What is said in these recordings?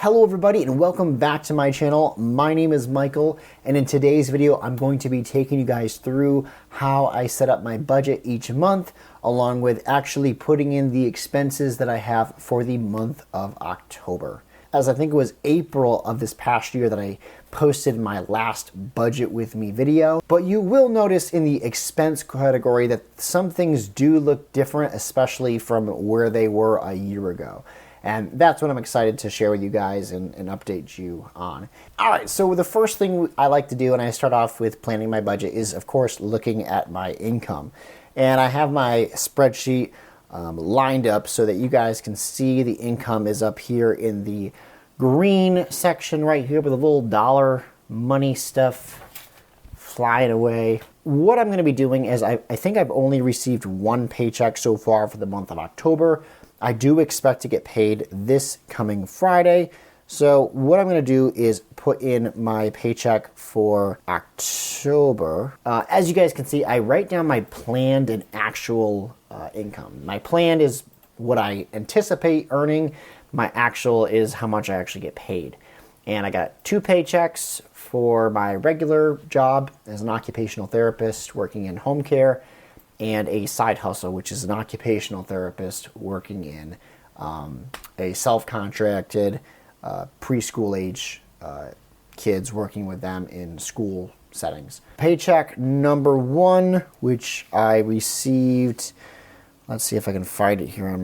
Hello everybody and welcome back to my channel. My name is Michael, and in today's video I'm going to be taking you guys through how I set up my budget each month, along with actually putting in the expenses that I have for the month of October. As I think it was April of this past year that I posted my last budget with me video, but you will notice in the expense category that some things do look different, especially from where they were a year ago. And that's what I'm excited to share with you guys and update you on. All right, so the first thing I like to do when I start off with planning my budget is, of course, looking at my income. And I have my spreadsheet lined up so that you guys can see the income is up here in the green section right here with a little dollar money stuff flying away. What I'm going to be doing is I think I've only received one paycheck so far for the month of October. I do expect to get paid this coming Friday. So what I'm going to do is put in my paycheck for October. As you guys can see, I write down my planned and actual income. My planned is what I anticipate earning. My actual is how much I actually get paid. And I got two paychecks for my regular job as an occupational therapist working in home care, and a side hustle, which is an occupational therapist working in a self-contracted preschool age kids, working with them in school settings. Paycheck number one, which I received, let's see if I can find it here on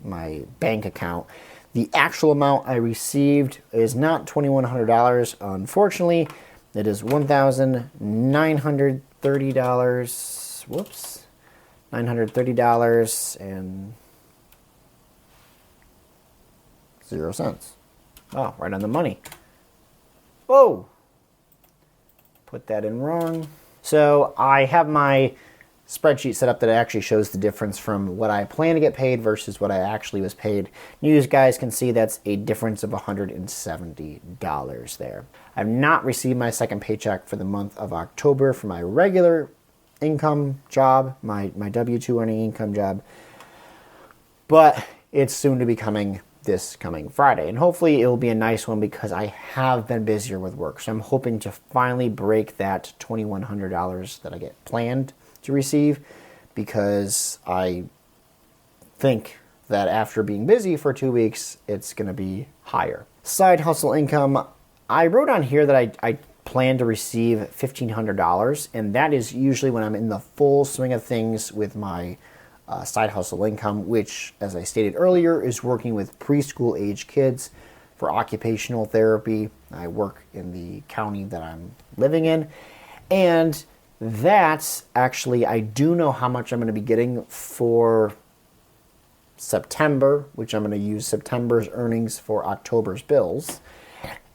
my bank account. The actual amount I received is not $2,100, unfortunately. It is $1,930. Whoops, $930 and 0 cents. Oh, right on the money. Whoa, put that in wrong. So I have my spreadsheet set up that actually shows the difference from what I plan to get paid versus what I actually was paid. You guys can see that's a difference of $170 there. I've not received my second paycheck for the month of October for my regular income job, my W-2 earning income job, but it's soon to be coming this coming Friday, and hopefully it will be a nice one because I have been busier with work. So I'm hoping to finally break that $2,100 that I get planned to receive, because I think that after being busy for 2 weeks, it's going to be higher. Side hustle income, I wrote on here that I plan to receive $1,500, and that is usually when I'm in the full swing of things with my side hustle income, which, as I stated earlier, is working with preschool age kids for occupational therapy. I work in the county that I'm living in, and that's actually, I do know how much I'm going to be getting for September, which I'm going to use September's earnings for October's bills.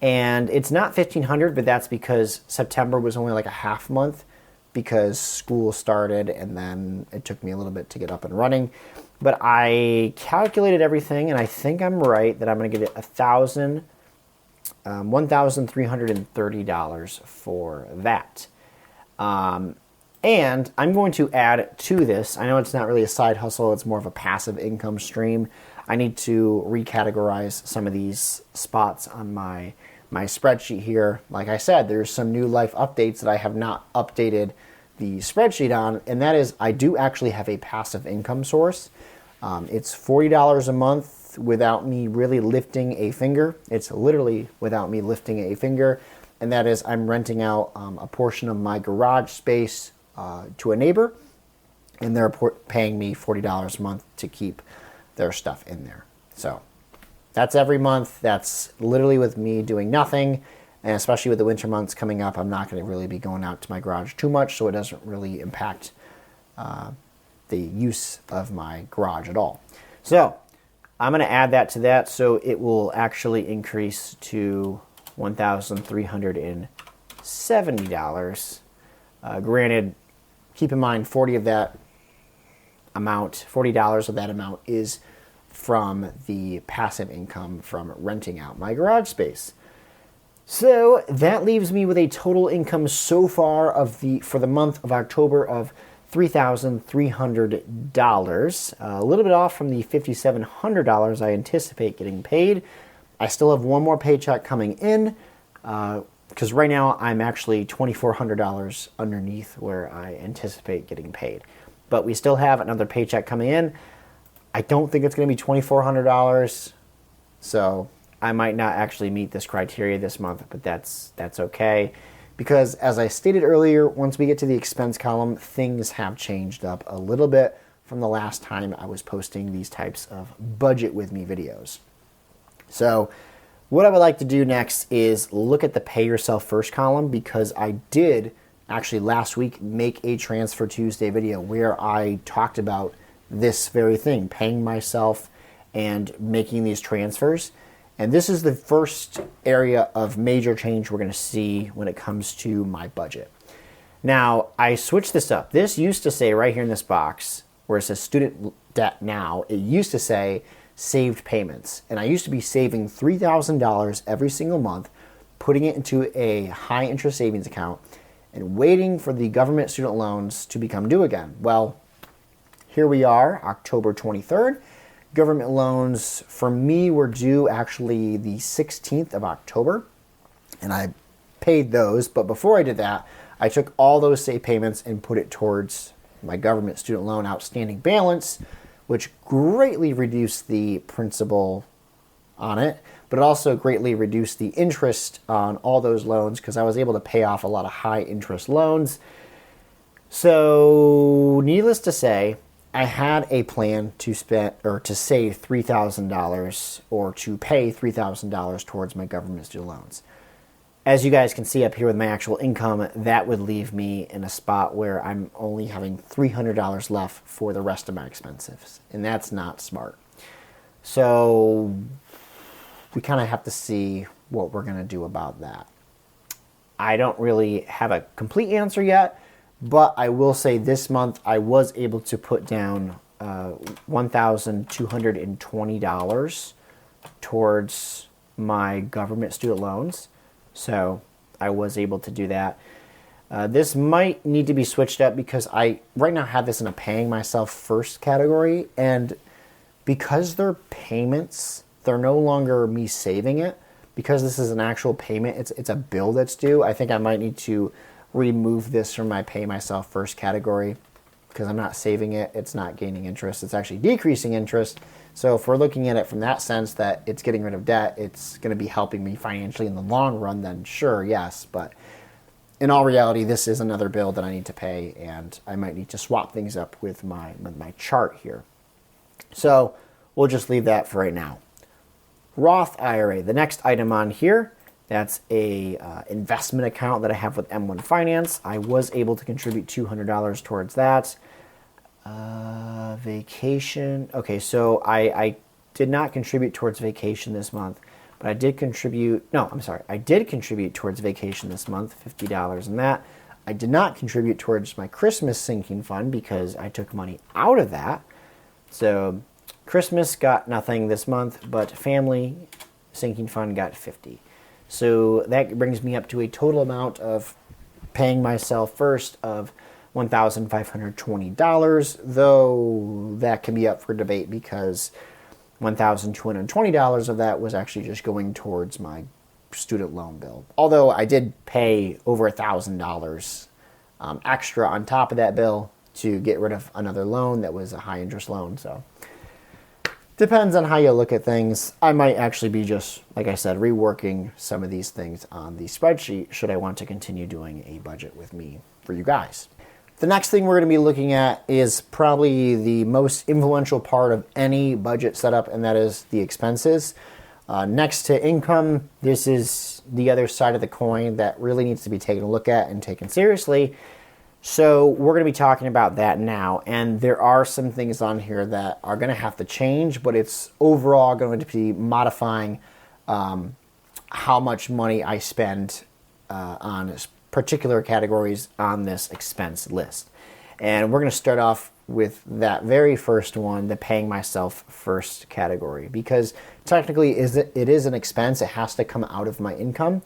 And it's not $1,500, but that's because September was only like a half month because school started, and then it took me a little bit to get up and running. But I calculated everything, and I think I'm right that I'm going to get $1,330 for that. And I'm going to add to this, I know it's not really a side hustle, it's more of a passive income stream. I need to recategorize some of these spots on my spreadsheet here. Like I said, there's some new life updates that I have not updated the spreadsheet on, and that is I do actually have a passive income source. It's $40 a month without me really lifting a finger. It's literally without me lifting a finger, and that is I'm renting out a portion of my garage space to a neighbor, and they're paying me $40 a month to keep their stuff in there. So that's every month. That's literally with me doing nothing. And especially with the winter months coming up, I'm not going to really be going out to my garage too much, so it doesn't really impact the use of my garage at all. So I'm going to add that to that, so it will actually increase to $1,370. Granted, keep in mind $40 of that amount is from the passive income from renting out my garage space. So that leaves me with a total income so far for the month of October of $3,300, a little bit off from the $5,700 I anticipate getting paid, I still have one more paycheck coming in, because right now I'm actually $2,400 underneath where I anticipate getting paid. But we still have another paycheck coming in. I don't think it's going to be $2,400, so I might not actually meet this criteria this month, but that's okay. Because as I stated earlier, once we get to the expense column, things have changed up a little bit from the last time I was posting these types of budget with me videos. So what I would like to do next is look at the pay yourself first column, because I did actually last week make a Transfer Tuesday video where I talked about this very thing, paying myself and making these transfers. And this is the first area of major change we're going to see when it comes to my budget. Now, I switched this up. This used to say right here in this box, where it says student debt now, it used to say saved payments. And I used to be saving $3,000 every single month, putting it into a high interest savings account and waiting for the government student loans to become due again. Well, here we are, October 23rd. Government loans for me were due actually the 16th of October, and I paid those. But before I did that, I took all those saved payments and put it towards my government student loan outstanding balance, which greatly reduced the principal on it, but it also greatly reduced the interest on all those loans, because I was able to pay off a lot of high interest loans. So needless to say, I had a plan to spend or to save $3,000 or to pay $3,000 towards my government student loans. As you guys can see up here with my actual income, that would leave me in a spot where I'm only having $300 left for the rest of my expenses, and that's not smart. So we kind of have to see what we're going to do about that. I don't really have a complete answer yet, but I will say this month I was able to put down $1,220 towards my government student loans. So I was able to do that. This might need to be switched up because I right now have this in a paying myself first category. And because they're payments, they're no longer me saving it. Because this is an actual payment, it's a bill that's due. I think I might need to remove this from my pay myself first category, because I'm not saving it. It's not gaining interest. It's actually decreasing interest. So if we're looking at it from that sense that it's getting rid of debt, it's going to be helping me financially in the long run, then sure, yes. But in all reality, this is another bill that I need to pay, and I might need to swap things up with my chart here. So we'll just leave that for right now. Roth IRA, the next item on here. That's a investment account that I have with M1 Finance. I was able to contribute $200 towards that. Vacation. Okay, so I did not contribute towards vacation this month, but I did contribute. No, I'm sorry. I did contribute towards vacation this month, $50 in that. I did not contribute towards my Christmas sinking fund because I took money out of that. So Christmas got nothing this month, but family sinking fund got $50. So that brings me up to a total amount of paying myself first of $1,520, though that can be up for debate because $1,220 of that was actually just going towards my student loan bill. Although I did pay over $1,000 extra on top of that bill to get rid of another loan that was a high interest loan. So depends on how you look at things. I might actually be just, like I said, reworking some of these things on the spreadsheet should I want to continue doing a budget with me for you guys. The next thing we're going to be looking at is probably the most influential part of any budget setup, and that is the expenses. Next to income, this is the other side of the coin that really needs to be taken a look at and taken seriously. So we're going to be talking about that now, and there are some things on here that are going to have to change, but it's overall going to be modifying how much money I spend on particular categories on this expense list. And we're going to start off with that very first one, the paying myself first category, because technically it is an expense. It has to come out of my income.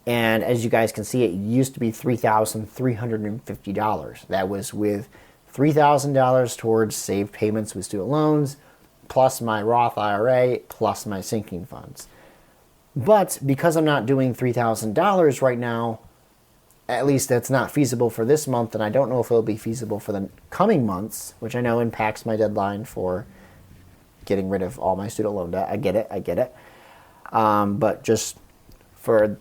And as you guys can see, it used to be $3,350. That was with $3,000 towards saved payments with student loans, plus my Roth IRA, plus my sinking funds. But because I'm not doing $3,000 right now, at least that's not feasible for this month, and I don't know if it'll be feasible for the coming months, which I know impacts my deadline for getting rid of all my student loan debt. I get it. But just for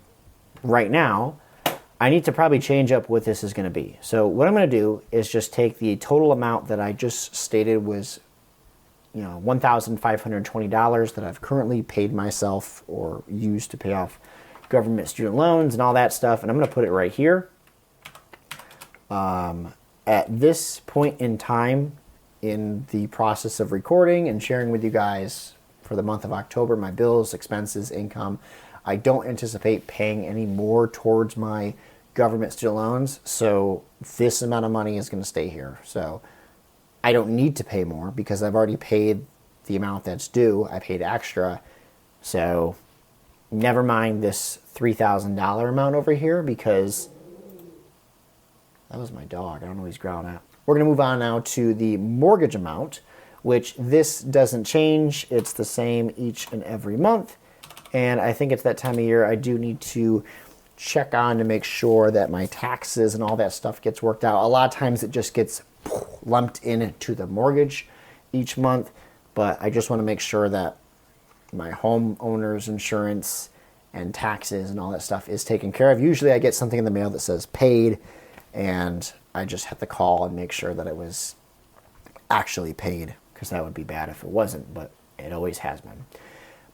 right now, I need to probably change up what this is going to be. So what I'm going to do is just take the total amount that I just stated was, $1,520 that I've currently paid myself or used to pay off government student loans and all that stuff, and I'm going to put it right here. At this point in time in the process of recording and sharing with you guys for the month of October, my bills, expenses, income, I don't anticipate paying any more towards my government student loans, so this amount of money is going to stay here. So I don't need to pay more because I've already paid the amount that's due. I paid extra, so never mind this $3,000 amount over here, because that was my dog. I don't know what he's growling at. We're going to move on now to the mortgage amount, which this doesn't change. It's the same each and every month. And I think it's that time of year I do need to check on to make sure that my taxes and all that stuff gets worked out. A lot of times it just gets lumped into the mortgage each month, but I just want to make sure that my homeowner's insurance and taxes and all that stuff is taken care of. Usually I get something in the mail that says paid, and I just have to call and make sure that it was actually paid, because that would be bad if it wasn't, but it always has been.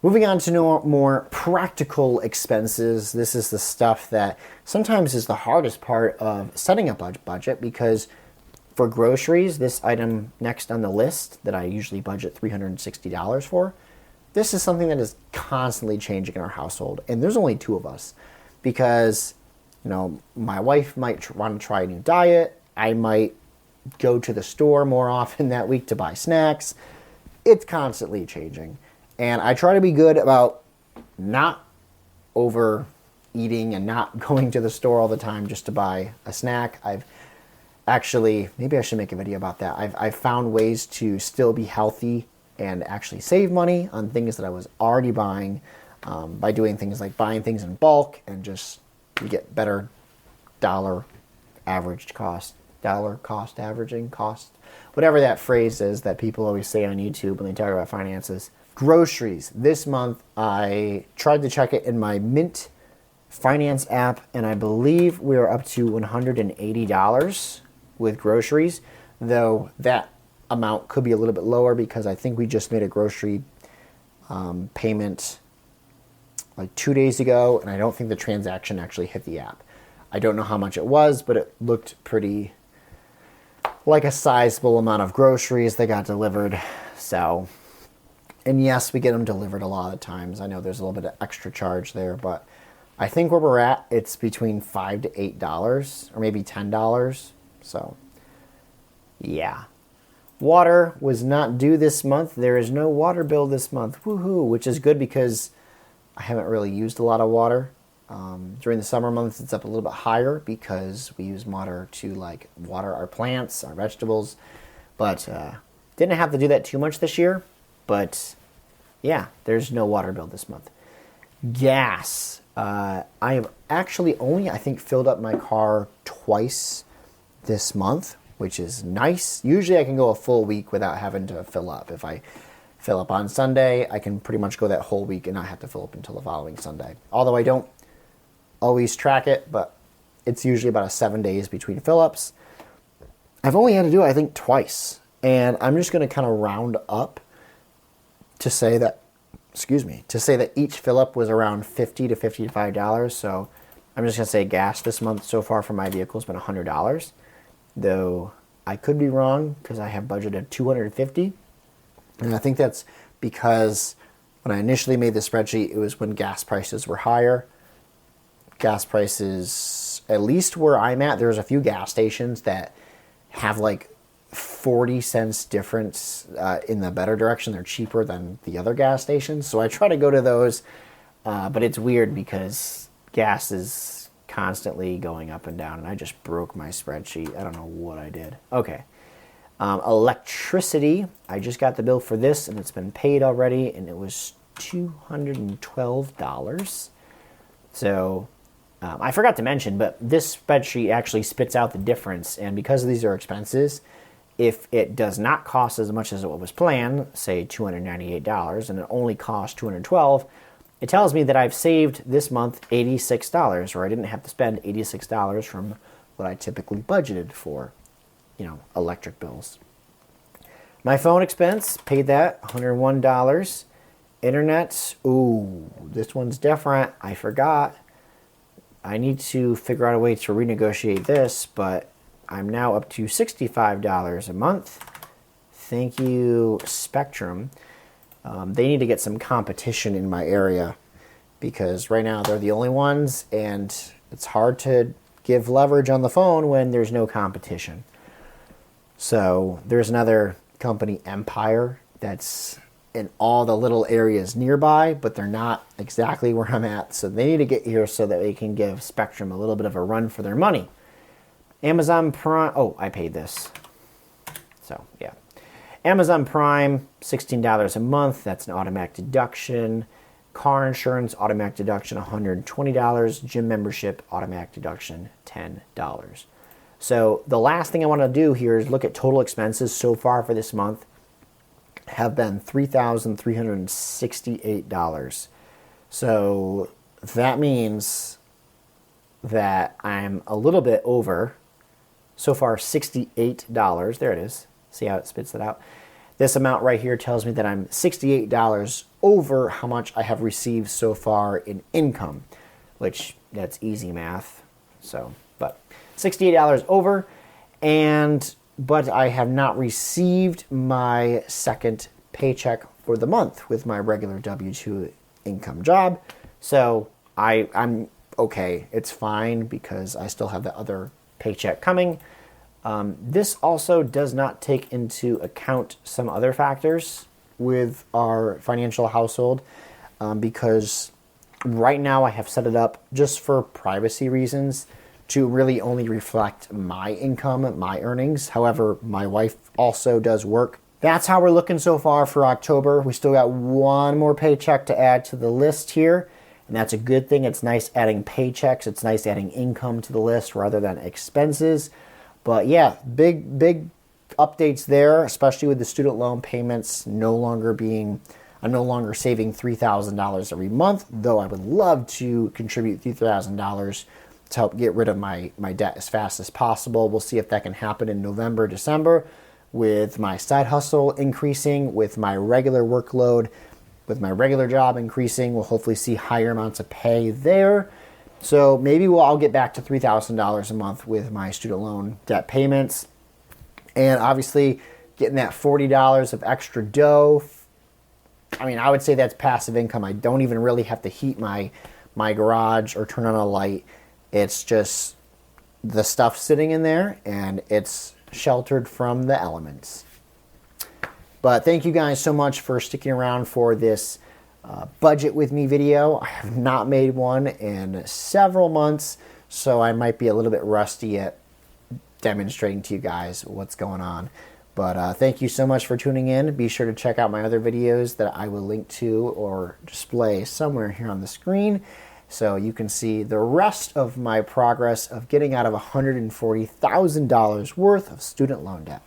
Moving on to more practical expenses. This is the stuff that sometimes is the hardest part of setting up a budget, because for groceries, this item next on the list that I usually budget $360 for, this is something that is constantly changing in our household. And there's only two of us, because my wife might want to try a new diet. I might go to the store more often that week to buy snacks. It's constantly changing. And I try to be good about not overeating and not going to the store all the time just to buy a snack. I've actually, maybe I should make a video about that. I've found ways to still be healthy and actually save money on things that I was already buying by doing things like buying things in bulk, and just you get better dollar cost averaging, whatever that phrase is that people always say on YouTube when they talk about finances. Groceries. This month I tried to check it in my Mint finance app, and I believe we are up to $180 with groceries, though that amount could be a little bit lower because I think we just made a grocery payment like 2 days ago, and I don't think the transaction actually hit the app. I don't know how much it was, but it looked pretty like a sizable amount of groceries that got delivered. So, and yes, we get them delivered a lot of times. I know there's a little bit of extra charge there, but I think where we're at, it's between $5 to $8 or maybe $10. So, yeah. Water was not due this month. There is no water bill this month. Woohoo! Which is good because I haven't really used a lot of water. During the summer months, it's up a little bit higher because we use water to water our plants, our vegetables. But didn't have to do that too much this year. But yeah, there's no water bill this month. Gas. I have actually only, I think, filled up my car twice this month, which is nice. Usually I can go a full week without having to fill up. If I fill up on Sunday, I can pretty much go that whole week and not have to fill up until the following Sunday. Although I don't always track it, but it's usually about 7 days between fill-ups. I've only had to do it, I think, twice. And I'm just going to kind of round up to say that, each fill-up was around $50 to $55. So I'm just going to say gas this month so far for my vehicle has been $100. Though I could be wrong because I have budgeted $250. And I think that's because when I initially made the spreadsheet, it was when gas prices were higher. Gas prices, at least where I'm at, there's a few gas stations that have 40 cents difference in the better direction. They're cheaper than the other gas stations. So I try to go to those, but it's weird because gas is constantly going up and down, and I just broke my spreadsheet. I don't know what I did. Okay. Electricity. I just got the bill for this, and it's been paid already, and it was $212. So I forgot to mention, but this spreadsheet actually spits out the difference. And because these are expenses, if it does not cost as much as what was planned, say $298, and it only costs $212, it tells me that I've saved this month $86, or I didn't have to spend $86 from what I typically budgeted for, electric bills. My phone expense, paid that, $101. Internet, ooh, this one's different. I forgot. I need to figure out a way to renegotiate this, but I'm now up to $65 a month. Thank you, Spectrum. They need to get some competition in my area because right now they're the only ones, and it's hard to give leverage on the phone when there's no competition. So there's another company, Empire, that's in all the little areas nearby, but they're not exactly where I'm at. So they need to get here so that they can give Spectrum a little bit of a run for their money. Amazon Prime, oh, I paid this. So, yeah. Amazon Prime, $16 a month. That's an automatic deduction. Car insurance, automatic deduction, $120. Gym membership, automatic deduction, $10. So the last thing I want to do here is look at total expenses so far for this month have been $3,368. So that means that I'm a little bit over, so far $68. There it is. See how it spits it out? This amount right here tells me that I'm $68 over how much I have received so far in income, which that's easy math. So, but $68 over, but I have not received my second paycheck for the month with my regular W-2 income job. So I'm okay. It's fine because I still have the other paycheck coming. This also does not take into account some other factors with our financial household because right now I have set it up just for privacy reasons to really only reflect my income, my earnings. However, my wife also does work. That's how we're looking so far for October. We still got one more paycheck to add to the list here, and that's a good thing. It's nice adding paychecks. It's nice adding income to the list rather than expenses. But yeah, big updates there, especially with the student loan payments I'm no longer saving $3,000 every month, though I would love to contribute $3,000 to help get rid of my debt as fast as possible. We'll see if that can happen in November, December, with my side hustle increasing, with my regular workload, with my regular job increasing. We'll hopefully see higher amounts of pay there. So maybe I'll get back to $3,000 a month with my student loan debt payments. And obviously getting that $40 of extra dough. I mean, I would say that's passive income. I don't even really have to heat my garage or turn on a light. It's just the stuff sitting in there and it's sheltered from the elements. But thank you guys so much for sticking around for this budget with me video. I have not made one in several months, so I might be a little bit rusty at demonstrating to you guys what's going on. But thank you so much for tuning in. Be sure to check out my other videos that I will link to or display somewhere here on the screen so you can see the rest of my progress of getting out of $140,000 worth of student loan debt.